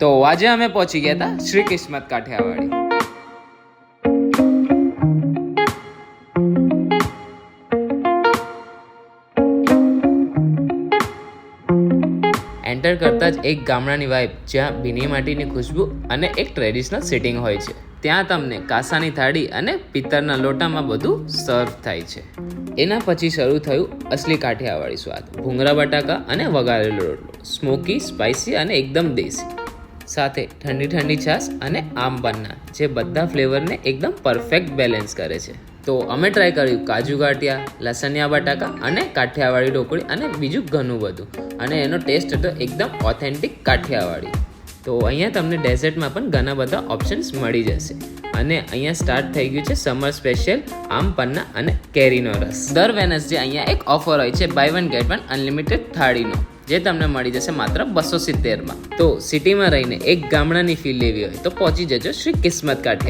તો આજે અમે પહોંચી ગયા હતા શ્રી કિસ્મત કાઠિયાવાડી. એન્ટર કરતા જ એક ગામડાની વાઇબ, જ્યાં ભીની માટીની ખુશ્બુ અને એક ટ્રેડિશનલ સિટિંગ હોય છે. ત્યાં તમને કાસાની થાળી અને પિત્તળના લોટામાં બધું સર્વ થાય છે. એના પછી શરૂ થયું અસલી કાઠિયાવાડી સ્વાદ. ભૂંગળા બટાકા અને વઘારેલો રોટલો, સ્મોકી, સ્પાઇસી અને એકદમ દેશી. સાથે ઠંડી ઠંડી છાશ અને આમ પન્ના, જે બધા ફ્લેવરને એકદમ પરફેક્ટ બેલેન્સ કરે છે. તો અમે ટ્રાય કર્યું કાજુ ગાંઠિયા, લસણિયા બટાકા અને કાઠિયાવાડી ઢોકળી અને બીજું ઘણું બધું. અને એનો ટેસ્ટ હતો એકદમ ઓથેન્ટિક કાઠિયાવાડી. તો અહીંયા તમને ડેઝર્ટમાં પણ ઘણા બધા ઓપ્શન્સ મળી જશે. અને અહીંયા સ્ટાર્ટ થઈ ગયું છે સમર સ્પેશિયલ આમ પન્ના અને કેરીનો રસ. દર વેનસડે અહીંયા એક ઓફર હોય છે buy one get one unlimited થાળીનો, જે તમને મળી જશે માત્ર 270માં. તો સિટીમાં રહીને એક ગામડાની ફીલ લેવી હોય તો પહોંચી જજો શ્રી કિસ્મત કાઠિયાવાડી.